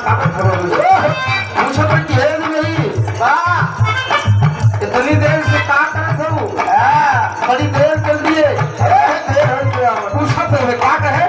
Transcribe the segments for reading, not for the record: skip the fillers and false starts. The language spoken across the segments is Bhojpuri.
पूछो तो ये नहीं इतनी देर से का करत हो बड़ी देर कर दिए पूछो तो क्या कहे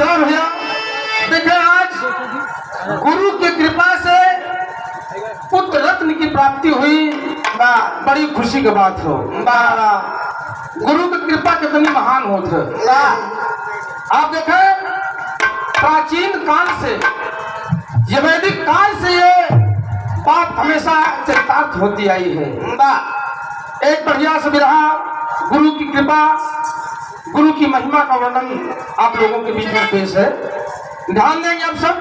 चलो भैया देखें, आज गुरु की कृपा से पुत्र रत्न की प्राप्ति हुई, बड़ी खुशी की बात हो। गुरु की कृपा कितनी महान होती है। आप देखें, प्राचीन काल से, ये वैदिक काल से ये बात हमेशा चरितार्थ होती आई है। एक बढ़िया से बिरहा, गुरु की कृपा, गुरु की महिमा का वर्णन आप लोगों के बीच में पेश है। ध्यान देंगे आप सब।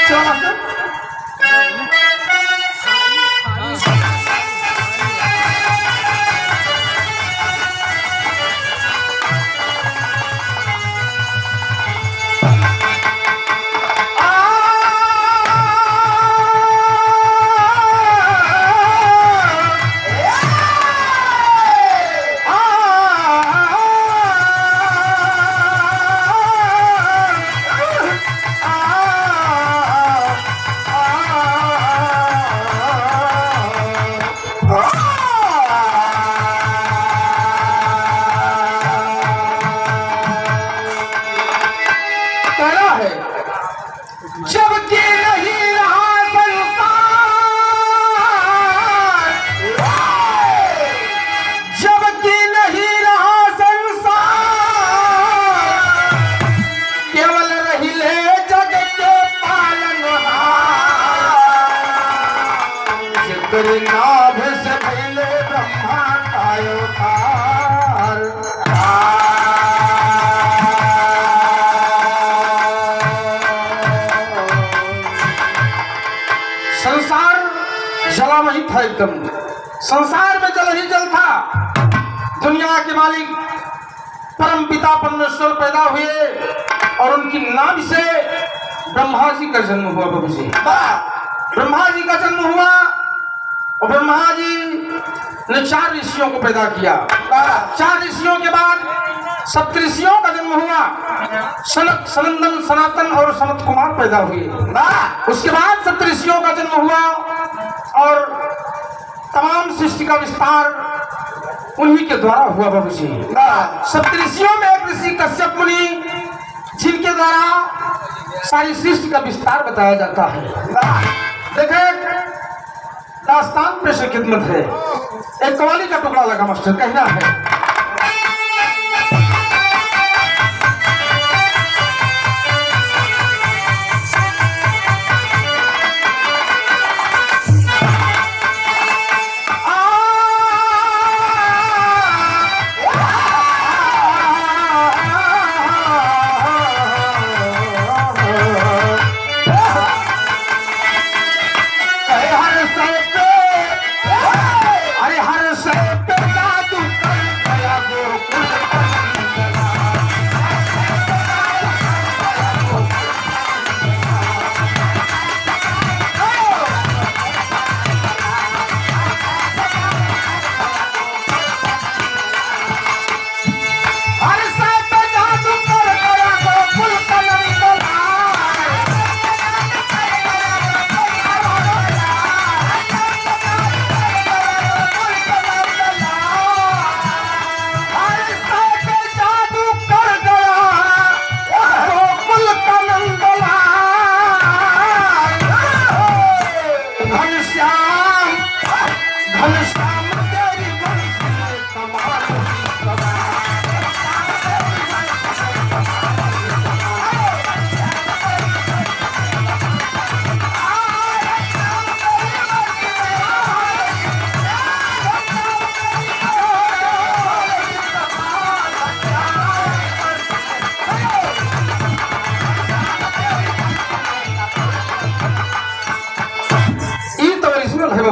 चलो मास्टर। नाभ से पहले ब्रह्मा कायो तार। संसार जलामयी था एकदम, संसार में जल ही जल था। दुनिया के मालिक परम पिता परमेश्वर पैदा हुए और उनकी नाभ से ब्रह्मा जी का जन्म हुआ। प्रभु जी, ब्रह्मा जी का जन्म हुआ और ब्रह्मा जी ने 4 ऋषियों को पैदा किया। 4 ऋषियों के बाद सप्तऋषियों का जन्म हुआ। सनक, सनंदन, सनातन और सनत कुमार पैदा हुए। उसके बाद सप्तऋषियों का जन्म हुआ और तमाम सृष्टि का विस्तार उन्हीं के द्वारा हुआ। बाबू जी, सप्तऋषियों में एक ऋषि कश्यप मुनि, जिनके द्वारा सारी सृष्टि का विस्तार बताया जाता है। देखें, दास्तान पे से खिदमत है। एक कवाली का टुकड़ा लगा मास्टर, कहना है।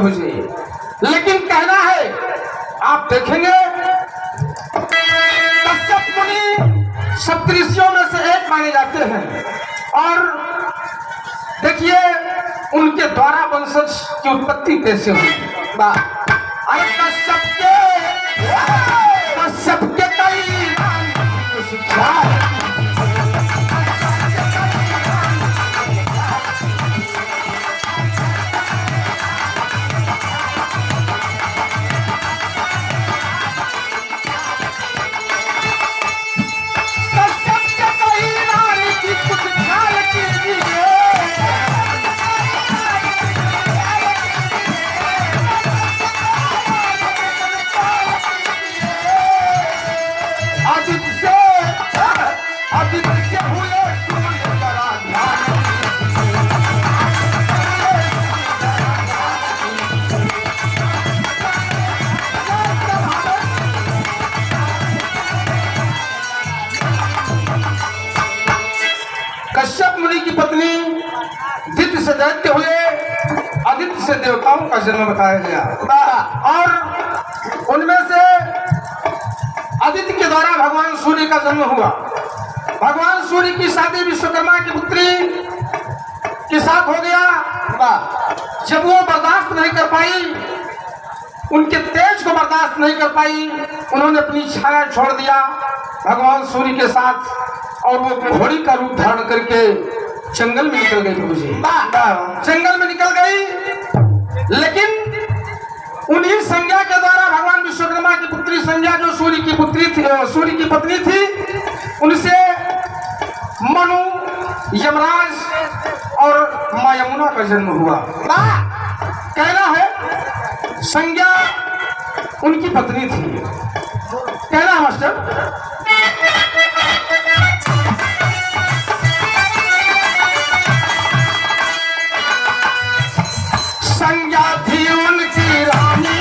मुझे, लेकिन कहना है, आप देखेंगे कश्यप मुनि सप्तऋषियों में से एक माने जाते हैं और देखिए उनके द्वारा वंशज की उत्पत्ति कैसे हुई। अरे कश्यप के कई शिक्षा जिसे देवताओं का जन्म बताया गया और उनमें से आदित्य के द्वारा भगवान सूर्य का जन्म हुआ। भगवान सूर्य की शादी विश्वकर्मा की पुत्री के साथ हो गया। जब वो बर्दाश्त नहीं कर पाई, उनके तेज को बर्दाश्त नहीं कर पाई, उन्होंने अपनी छाया छोड़ दिया भगवान सूर्य के साथ और वो घोड़ी का रूप धारण करके जंगल में निकल गई। मुझे जंगल में निकल गई, लेकिन उन्हीं संज्ञा के द्वारा भगवान विश्वकर्मा की पुत्री संज्ञा जो सूर्य की पुत्री थी, सूर्य की पत्नी थी, उनसे मनु, यमराज और मां यमुना का जन्म हुआ। कहना है संज्ञा उनकी पत्नी थी। कहना मास्टर संज्ञा थी उनकी रानी,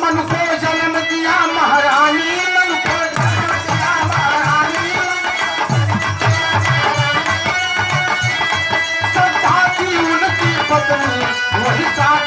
मन को जन्म दिया महारानी, मन को जन्म दिया महारानी। श्रद्धा थी उनकी पत्नी, वही साथ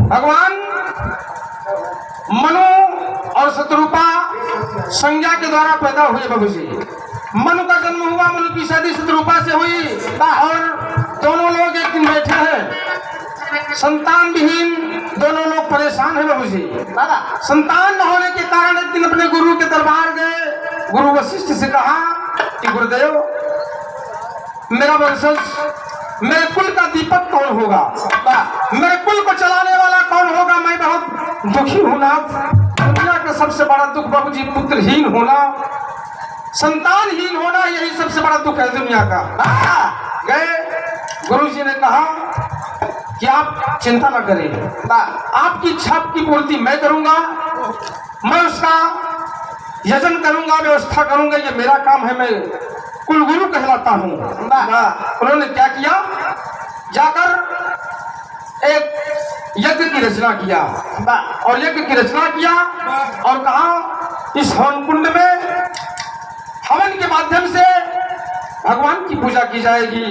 भगवान मनु और शत्रुपा संज्ञा के द्वारा पैदा हुए। बाबू जी, मनु का जन्म हुआ, मनु की शादी शत्रुपा से हुई और दोनों लोग एक दिन बैठे हैं, संतान विहीन दोनों लोग परेशान है। बाबू जी, संतान न होने के कारण एक दिन अपने गुरु के दरबार गए। गुरु वशिष्ठ से कहा कि गुरुदेव, मेरा वंशज, मेरे कुल का दीपक कौन होगा, मेरे कुल को चलाने वाला कौन होगा? मैं बहुत दुखी हूं नाथ। दुनिया का सबसे बड़ा दुख बाबूजी पुत्रहीन होना, संतानहीन होना, यही सबसे बड़ा दुख है दुनिया का। गए, गुरुजी ने कहा कि आप चिंता न करें, आपकी इच्छा की पूर्ति मैं करूंगा, मैं उसका यजन करूंगा, व्यवस्था करूंगा, ये मेरा काम है, मैं कुलगुरु कहलाता हूँ। उन्होंने क्या किया, जाकर एक यज्ञ की रचना किया और यज्ञ की रचना किया और कहा इस हवन कुंड में हवन के माध्यम से भगवान की पूजा की जाएगी,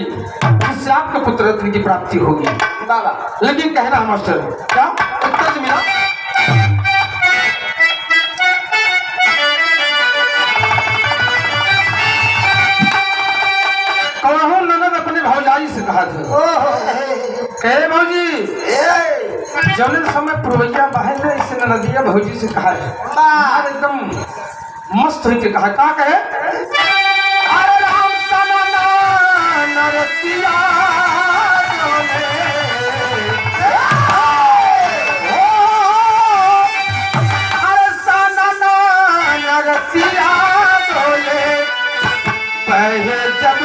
इससे आपको पुत्र रत्न की प्राप्ति होगी। लेकिन कहना मास्टर क्या उत्तर मिला? भौजाई से कहा था, कहे भौजी जौन समय पुरवैया बहन है, इसे नदिया भौजी से कहा है, एकदम मस्त होके कहा। का कहे, अरे राम सना नरसिया अरे सना नरसिया बोले पहले जब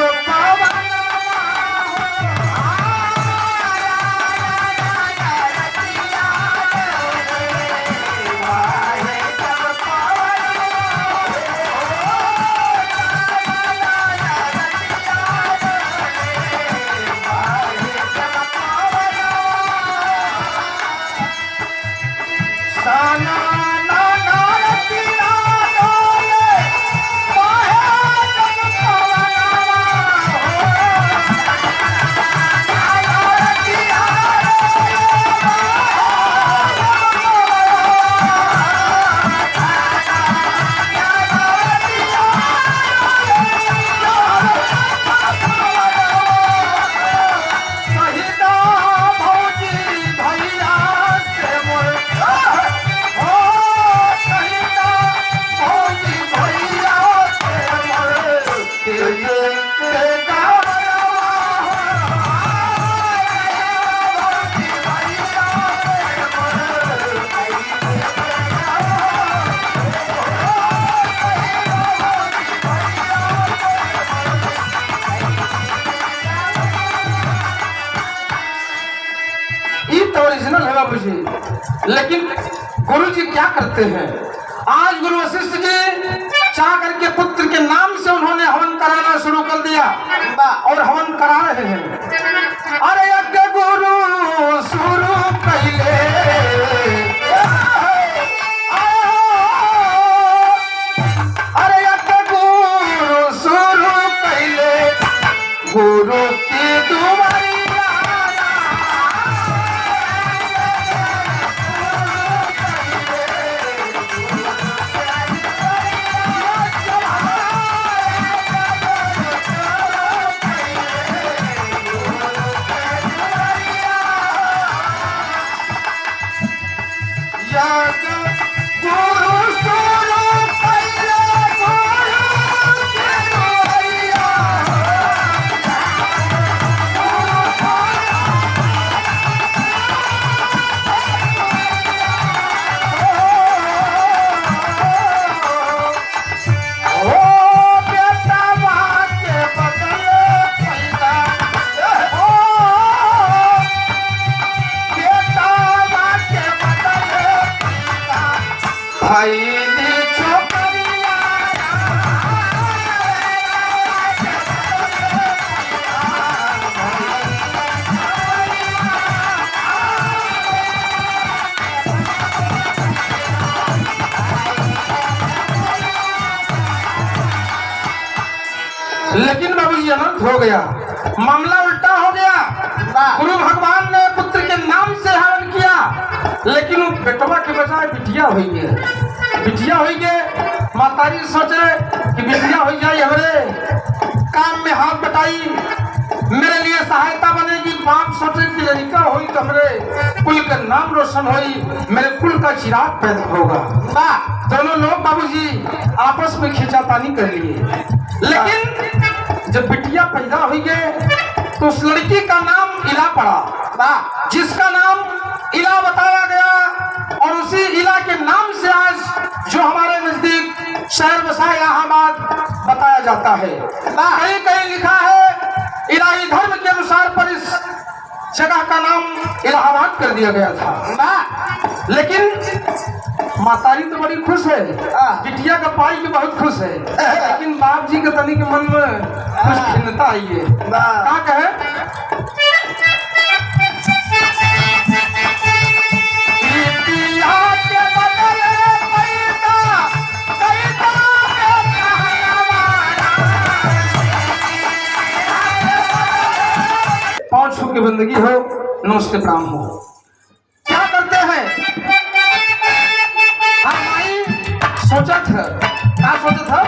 तो ओरिजिनल है बाबू जी, लेकिन गुरु जी क्या करते हैं, आज गुरु वशिष्ठ जी चाह करके पुत्र के नाम से उन्होंने हवन कराना शुरू कर दिया और हवन करा रहे हैं। अरे यज्ञ गुरु शुरू पहले, अरे यज्ञ गुरु शुरू पहले, गुरु की दुआरी लेकिन बाबूजी अनंत हो गया, मामला उल्टा हो गया। गुरु भगवान ने पुत्र के नाम से हवन किया, लेकिन वो बेटवा के बजाय बिटिया हुई है। बिटिया हुई के माताजी सोचे कि बिटिया हो जाए, हमारे काम में हाथ बटाई, मेरे लिए सहायता बनेगी। बाप सोचे कि लड़का हुई तो हमारे कुल का नाम रोशन हुई, मेरे कुल का चिराग पैदा होगा। दोनों लोग बाबूजी आपस में खींचातानी कर लिए, लेकिन जब बिटिया पैदा हुई गए तो उस लड़की का नाम इला पड़ा, जिसका नाम इला बताया गया। और उसी इला के नाम से आज जो हमारे नजदीक शहर बसा इलाहाबाद बताया जाता है। कहीं कहीं लिखा है इलाही धर्म के अनुसार पर इस जगह का नाम इलाहाबाद कर दिया गया था। लेकिन मातारी तो बड़ी खुश है, बिटिया का पाई भी बहुत खुश है, लेकिन बाप जी के तनी के मन में कुछ खिन्नता आई है। क्या कहे, पांच छू की बंदगी हो, नमस्ते प्रणाम हो। क्या करते हैं, सोचा था, क्या सोचा था,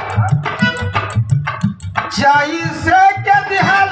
जाई से क्या दिहाल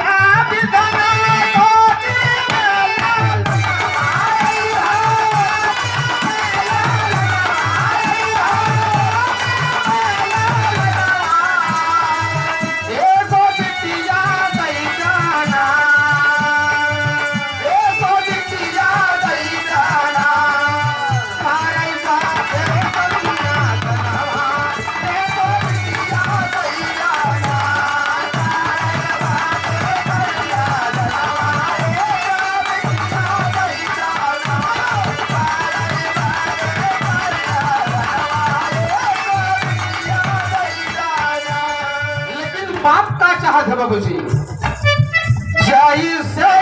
चाहत है बाबूजी, जाई से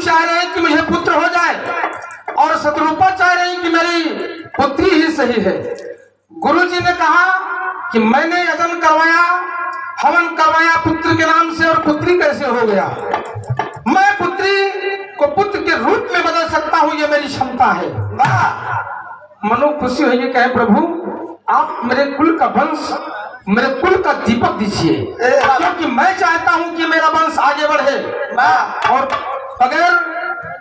चाह रहे हैं कि मुझे पुत्र हो जाए और शत्रुपा चाह रही कि मेरी पुत्री ही सही है। गुरुजी ने कहा कि मैंने यजन करवाया, हवन करवाया पुत्र के नाम से और पुत्री कैसे हो गया, मैं पुत्री को पुत्र के रूप में बदल सकता हूं, ये मेरी क्षमता है। मनो खुशी हुई, कहे प्रभु आप मेरे कुल का वंश, मेरे कुल का दीपक दीजिए, क्योंकि मैं चाहता हूं कि मेरा वंश आगे बढ़े। और बगैर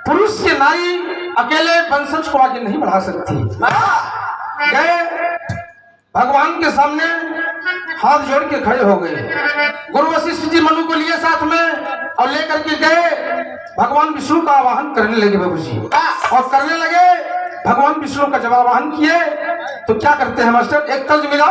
पुरुष के नारी अकेले वंशज को आगे नहीं बढ़ा सकती। गए भगवान के सामने हाथ जोड़ के खड़े हो गए। गुरु वशिष्ठ जी मनु को लिए साथ में और लेकर के गए। भगवान विष्णु का आवाहन करने लगे बाबू जी, और करने लगे। भगवान विष्णु का जब आवाहन किए तो क्या करते हैं मास्टर, एक तर्ज मिला।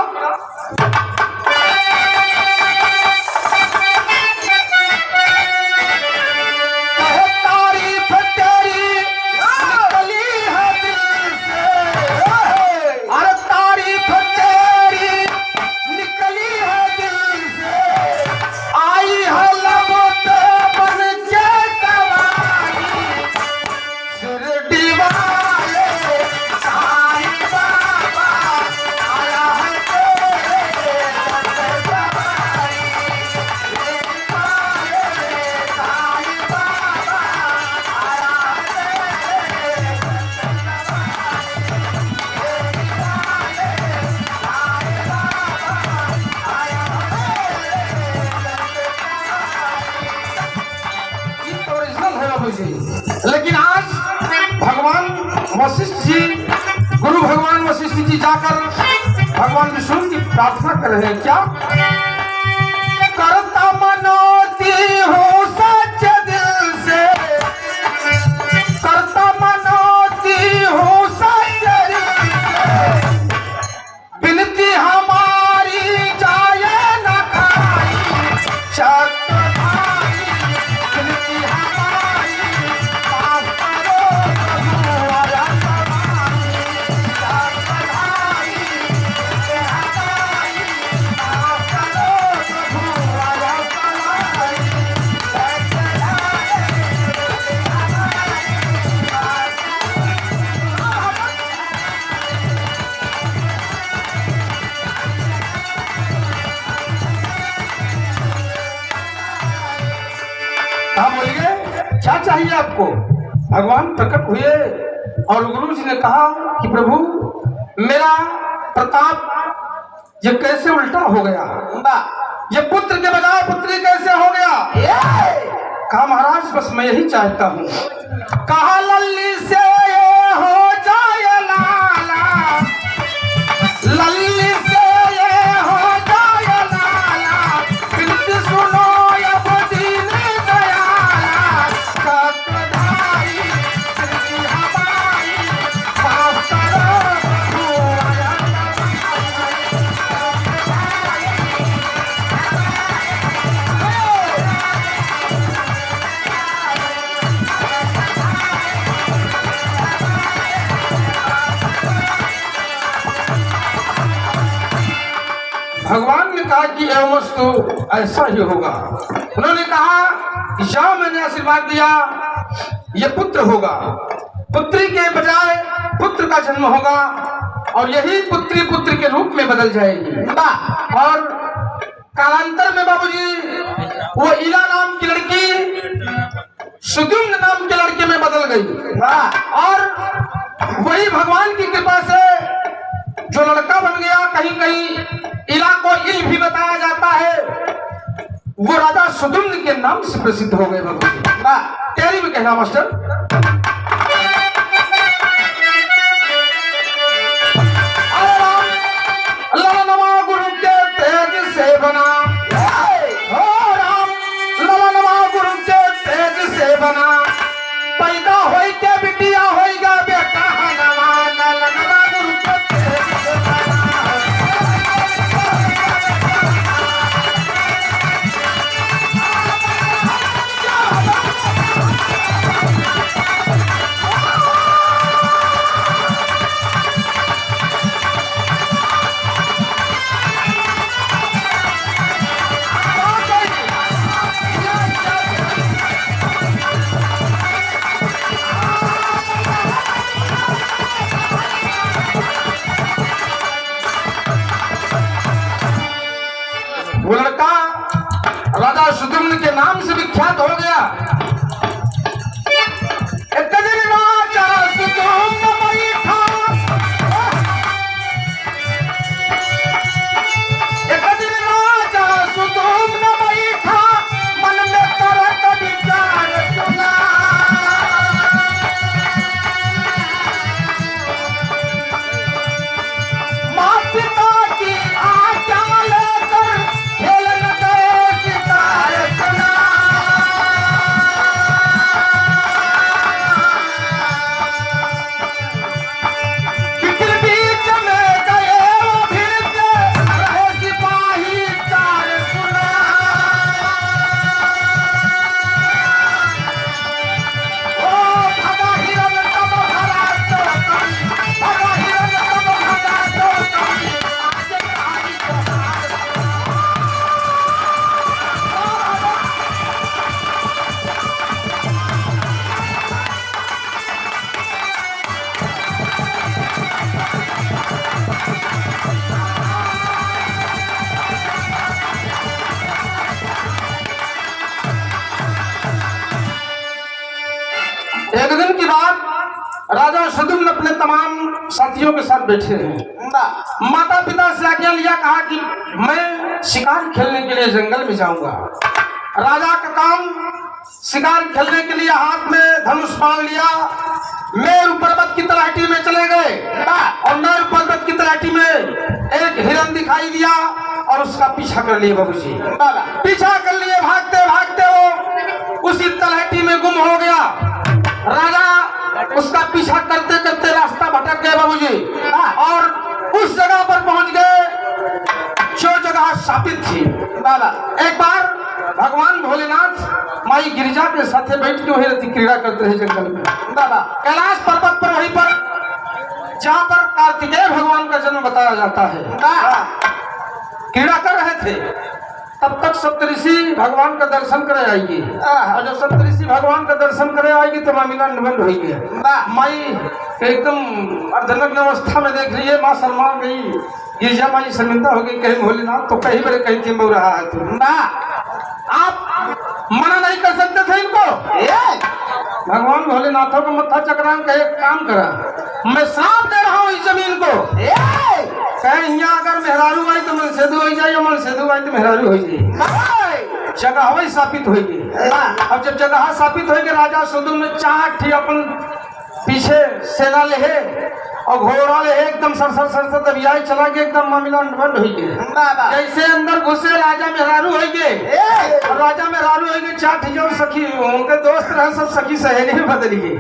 लेकिन आज भगवान वशिष्ठ जी, गुरु भगवान वशिष्ठ जी जाकर भगवान विष्णु की प्रार्थना कर रहे हैं। क्या करता मनोती हूँ सच्चे दिल से, करता मनोती हूँ सच्चे दिल से, बिनती हमारी जाए न खाई क्या चाहिए आपको। भगवान प्रकट हुए और गुरु जी ने कहा कि प्रभु मेरा प्रताप ये कैसे उल्टा हो गया, ये पुत्र के बजाय पुत्री कैसे हो गया। कहा महाराज बस मैं यही चाहता हूँ। कहा लल्ली से ये हो जाए लाला, लल्ली से ये हो जाए लाला, बिनती सुनो अब दीन दयाला, सतधारी बिनती हमारी माफ करो भगवान ने कहा कि एवमस्तु ऐसा ही होगा। उन्होंने कहा या मैंने आशीर्वाद दिया ये पुत्र होगा, पुत्री के बजाय पुत्र का जन्म होगा और यही पुत्री पुत्र के रूप में बदल जाएगी। और कालांतर में बाबूजी वो इला नाम की लड़की सुद्युम्न नाम के लड़के में बदल गई और वही भगवान की कृपा से जो लड़का बन गया, कहीं कहीं इला को इल भी बताया जाता है, वो राजा सुद्युम्न के नाम से प्रसिद्ध हो गए। बाबूजी तेरी भी कहना मास्टर। ललनमा गुरु के तेज से बना, हो राम ललनमा गुरु के तेज से बना, पैदा होई के बिटिया होईगा बेटा हनवा, ललनमा गुरु के तेज से बना। वो लड़का राजा सुद्युम्न के नाम से विख्यात हो गया। राजा सुद्युम्न बैठा तमाम साथियों के साथ बैठे हैं। माता पिता से आज्ञा लिया, कहा कि मैं शिकार खेलने के लिए जंगल में जाऊंगा। राजा का काम शिकार खेलने के लिए हाथ में धनुष बांध लिया, मेरु पर्वत की तलहटी में चले गए और मेरु पर्वत की तलहटी में एक हिरन दिखाई दिया और उसका पीछा कर लिए बाबूजी। पीछा कर लिए, भागते भागते वो उसी तलहटी में गुम हो गया। राजा उसका पीछा करते करते रास्ता भटक गए बाबूजी और उस जगह पर पहुंच गए जो जगह शापित थी। एक बार भगवान भोलेनाथ माई गिरिजा के साथ बैठ के वही रति क्रीड़ा करते हैं जंगल में। कैलाश पर्वत पर, वहीं पर जहाँ पर कार्तिकेय भगवान का जन्म बताया जाता है, क्रीड़ा कर रहे थे। तब तक सप्तऋषि भगवान का दर्शन करे आएगी और जब सप्तऋषि भगवान का दर्शन करे आएगी तो मामिला निबंध हो गया। माई एकदम अर्धनग्न अवस्था में देख रही है, माँ शर्मा गई, गिरिजा माई शर्मिंदा हो गई, कहीं भोलेनाथ तो कहीं बड़े कहीं चिंबू रहा है तो ना, आप मना नहीं कर सकते थे इनको। भगवान भोलेनाथों को मत्था चक्रान कहे, काम करा, मैं श्राप दे रहा हूँ इस जमीन को। कहे यहाँ अगर मेहरारू आई तो मन सेधु हो जाए, मन सेधु आई तो मेहरारू हो जाए, जगह वही स्थापित होगी। अब जब जगह स्थापित होगी, राजा सुदुम ने चाह थी अपन पीछे सेना ले और घोड़ा ले एकदम सरसर सरसर दबियाई चला के एकदम मामला बंद हो गया। जैसे अंदर घुसे राजा मेहरारू हो गए और राजा मेहरारू हो गए, चार ठिजोर सखी उनके दोस्त रहे, सब सखी सहेली में बदल गए।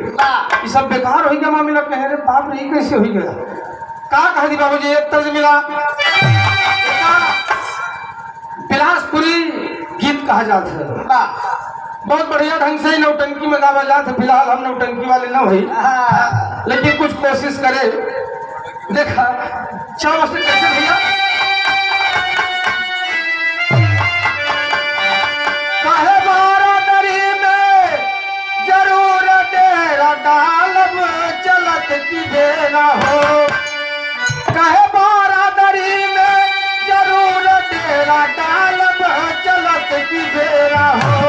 ये सब बेकार हो गया मामला। कह रहे बाप रे कैसे हो गया, कहा कह दी बाबूजी। एक तर्ज मिला, बिलासपुरी गीत कहा जाता है, बहुत बढ़िया ढंग से नौटंकी में गावा जाता। फिलहाल हम नौटंकी वाले न हुई, लेकिन कुछ कोशिश करे। देखा चलो से कैसे भैया, काहे बारादरी में जरूर डेरा डालब, चलत की बेरा हो। काहे बारादरी में जरूर डेरा डालब, चलत की बेरा हो।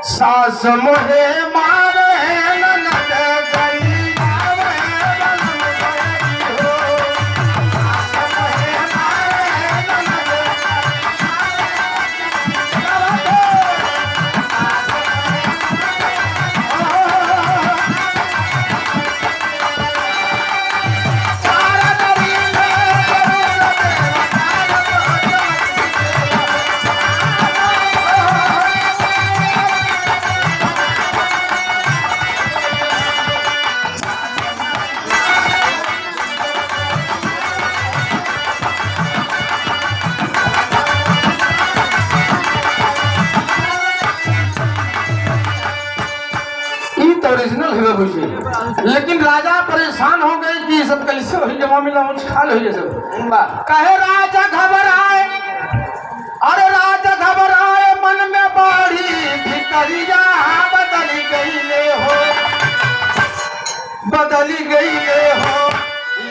सास मोहे मारे ननद गई आवे ननद गई हो। सास मोहे मारे ननद ओरिजिनल है बुझे। लेकिन राजा परेशान हो गए कि सब कैसे हो जमा मिला खाल हो सब। कहे राजा घबराए, अरे राजा घबराए, मन में बाढ़ी भितरिया बदली गई ले हो, बदली गई ले हो।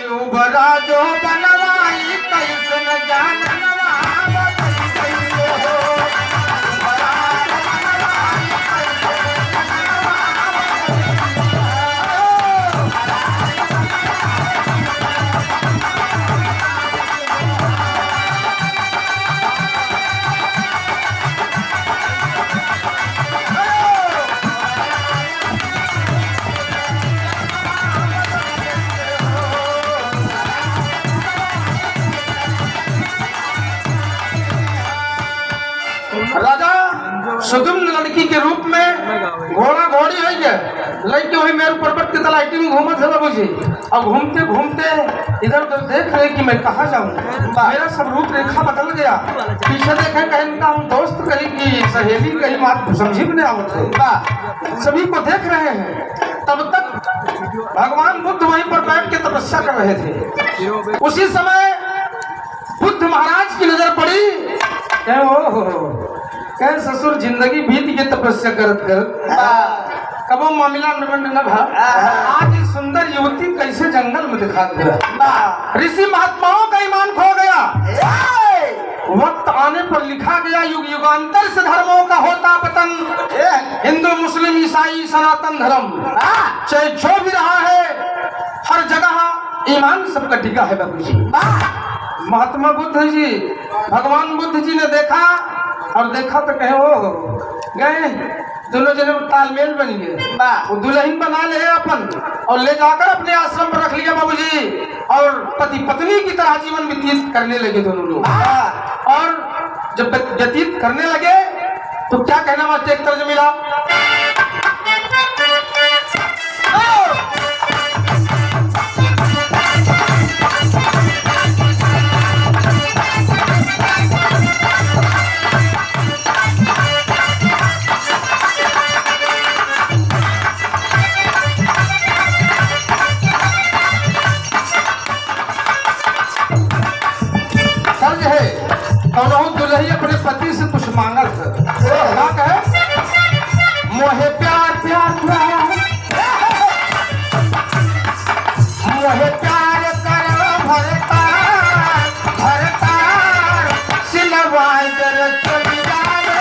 युवरा जो बनवाई कैसे न जानवा, बदली गई ले हो। राजा सुदुम लड़की के रूप में घोड़ा घोड़ी हो गया, लड़की वही मेरे पर्वत की तलाटी में घूमत है बुझी। अब घूमते घूमते इधर उधर देख रहे कि मैं कहाँ जाऊँ, मेरा सब रूप रेखा बदल गया। पीछे देखे कहीं का हम दोस्त कहीं की सहेली कहीं बात समझी भी नहीं आवत है, सभी को देख रहे हैं। तब तक भगवान बुद्ध वहीं पर बैठ के तपस्या कर रहे थे। उसी समय बुद्ध महाराज की नजर पड़ी, कह ससुर जिंदगी बीत गई तपस्या करत करत, कबो मामला न भा। आज ये सुंदर युवती कैसे जंगल में दिखा दिया। ऋषि महात्माओं का ईमान खो गया। वक्त आने पर लिखा गया युग युगांतर से धर्मों का होता पतन, हिंदू मुस्लिम ईसाई सनातन धर्म चाहे जो भी रहा है, हर जगह ईमान सबका टिका है बाबू जी। महात्मा बुद्ध जी, भगवान बुद्ध जी ने देखा और देखा तो कहे हो गए, दोनों जने तालमेल बन गए, वो दुल्हन बना ले अपन और ले जाकर अपने आश्रम पर रख लिया बाबूजी, और पति पत्नी की तरह जीवन व्यतीत करने लगे दोनों लोग। और जब व्यतीत करने लगे तो क्या कहना मास्टर, एक तर्ज मिला, दुल्ही अपने पति से कुछ मांगत क्या कहे, मोहे प्यार प्यार प्यार, मोहे प्यार कर भरतार भरतार, सिलवाए कर चली जाए,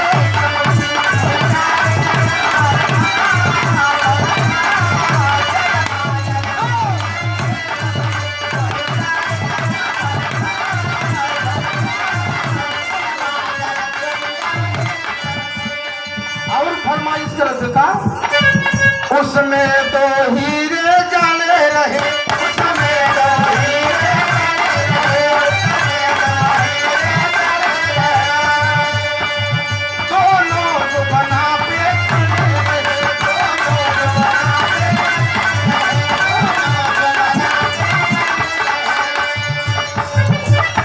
फरमाइश कर देता, उसमें तो हीरे जाने रहे, उसमें तो हीरे दोनों बना पे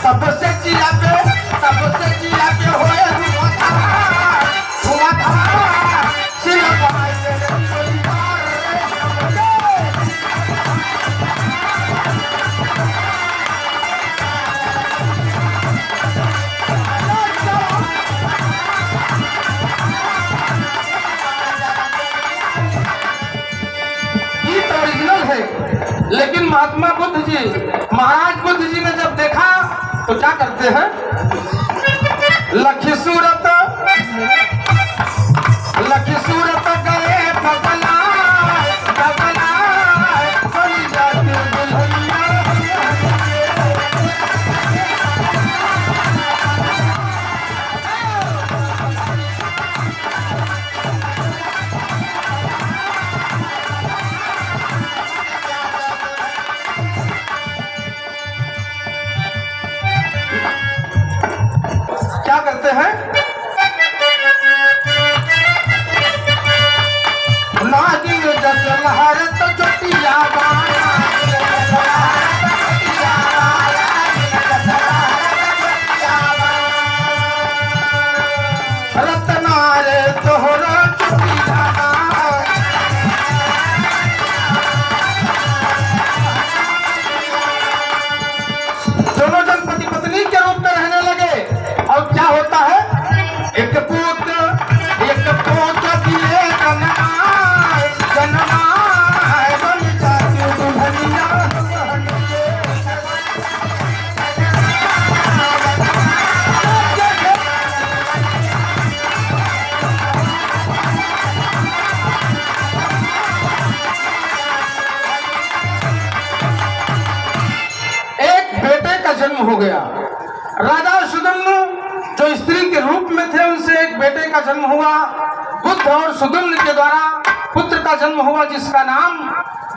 तब से जिया पे होए हुआ था लेकिन महात्मा बुद्ध जी, महाराज बुद्ध जी ने जब देखा तो क्या करते हैं, लखी सूरत गए बगला बगला बन जाते दुल्हनिया, क्या करते हैं, नागिन जस लहरत चोटिया गाना, रतनारे तोहरा चोटिया गाना, दोनों जन पति पत्नी के रूप में रहने लगे। और क्या होता है, एक पूत दिए जन्माए बन जाती दुल्हनिया, एक बेटे का जन्म हो गया। राजा सुदम्नु जो स्त्री के रूप में थे, उनसे एक बेटे का जन्म हुआ। बुद्ध और सुदम्न के द्वारा पुत्र का जन्म हुआ, जिसका नाम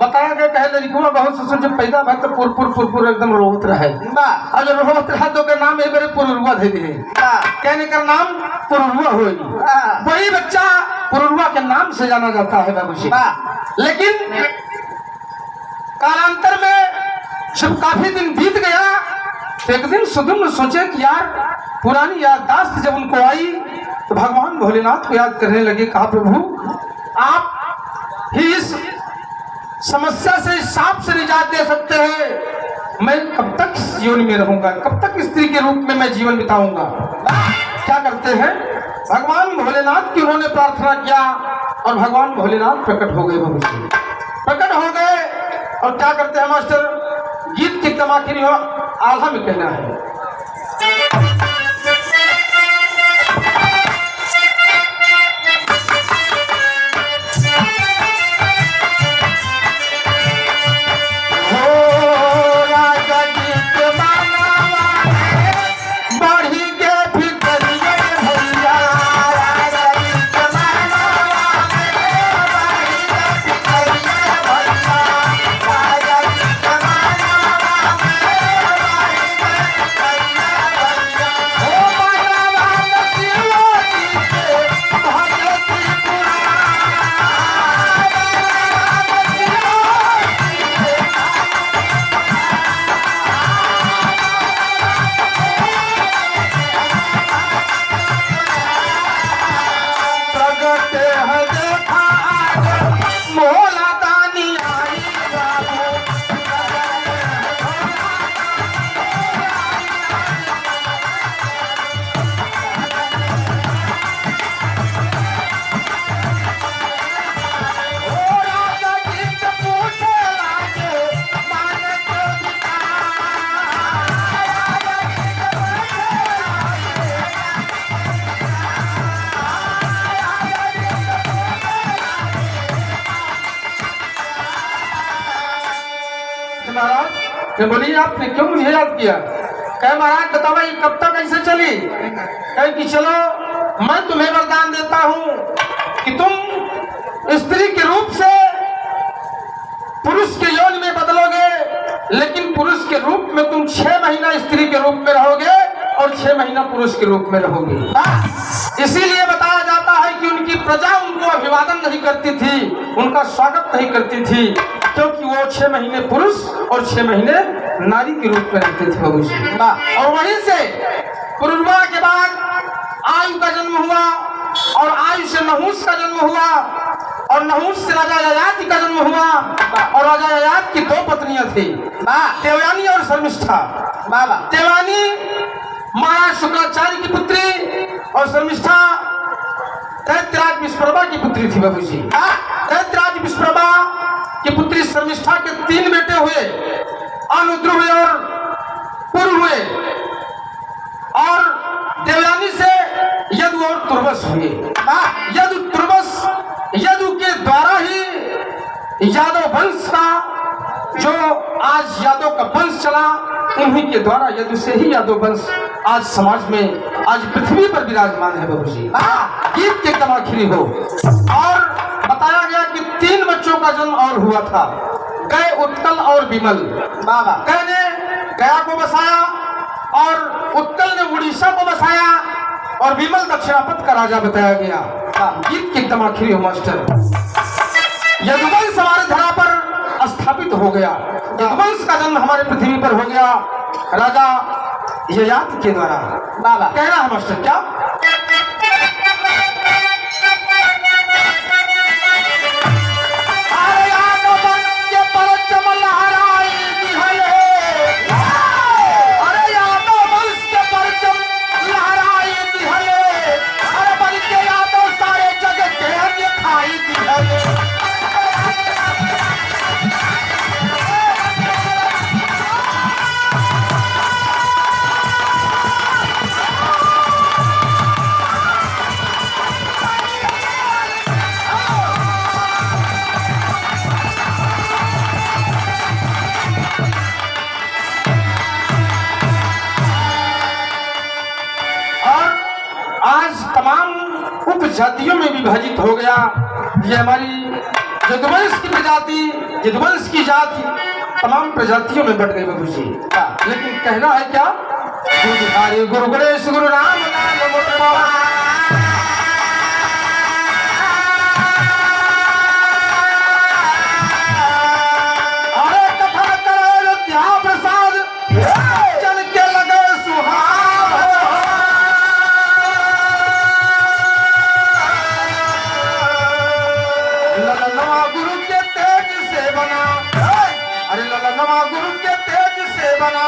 बताया गया, कहे लड़कुआ बहुत ससुर जब पैदा भर तो पुरपुर एकदम रोहत रहे, और जब रोहत रहा तो के नाम एक बार पुरुरुआ दे दिए, कहने का नाम पुरुरुआ हुई, वही बच्चा पुरुरुआ के नाम से जाना जाता है बाबूजी। लेकिन कालांतर में जब काफी दिन बीत गया, एक दिन सुदम्न सोचे कि यार पुरानी याददाश्त जब उनको आई तो भगवान भोलेनाथ को याद करने लगे। कहा प्रभु आप ही इस समस्या से, इस सांप से निजात दे सकते हैं, मैं कब तक योनि में रहूंगा, कब तक स्त्री के रूप में मैं जीवन बिताऊंगा। क्या करते हैं, भगवान भोलेनाथ की उन्होंने प्रार्थना किया और भगवान भोलेनाथ प्रकट हो गए, भविष्य प्रकट हो गए। और क्या करते हैं मास्टर, गीत की तमाखिरी आल्हा में कहना है, हो मैं बोली आपने क्यों मुझे याद किया? कहे महाराज बताओ ये कब तक ऐसे चली? कहे कि चलो मैं तुम्हें वरदान देता हूं कि तुम स्त्री के रूप से पुरुष के यौन में बदलोगे, लेकिन पुरुष के रूप में तुम 6 महीना स्त्री के रूप में रहोगे और 6 महीना पुरुष के रूप में रहोगे। इसीलिए बताया जाता है कि उनकी प्रजा उनको अभिवादन नहीं करती थी, उनका स्वागत नहीं करती थी, क्योंकि वो 6 महीने पुरुष और 6 महीने नारी के रूप में रहते थे बाबू जी। और वहीं से पुरुर्वा के बाद आयु का जन्म हुआ और आयु से नहुस का जन्म हुआ और नहुस से राजा ययाति का जन्म हुआ और राजा ययाति की 2 पत्नियां थी, देवयानी और शर्मिष्ठा। देवयानी महाराज शुक्राचार्य की पुत्री और शर्मिष्ठा दैत्यराज विश्वप्रभा की पुत्री थी बाबू जी। दैत्यराज विश्वप्रभा की पुत्री शर्मिष्ठा के 3 बेटे हुए, अनुद्र हुए और पुरु हुए, और देवयानी से यदु और तुर्वस हुए। यदु तुर्वस, यदु के द्वारा ही यादव वंश का जो आज यादव का वंश चला, उन्हीं के द्वारा यदु से ही यादव वंश आज समाज में, आज पृथ्वी पर विराजमान है बाबू जी। गीत के एकदम आखिरी हो। और बताया गया कि 3 बच्चों का जन्म और हुआ था, गय, उत्कल और विमल। गय ने गया को बसाया और उत्कल ने उड़ीसा को बसाया और विमल दक्षिणापथ का राजा बताया गया। गीत के एकदम आखिरी हो मास्टर। यदुवंश हमारे धरा पर स्थापित हो गया, यदुवंश का जन्म हमारे पृथ्वी पर हो गया राजा ययाति के द्वारा। कहना है मास्टर क्या? जातियों में विभाजित हो गया। ये हमारी यदुवंश की प्रजाति, यदुवंश की जाति तमाम प्रजातियों में बट गई बाबू जी। लेकिन कहना है क्या? गुरु गणेश गुरु राम नाम गुरु के तेज से बना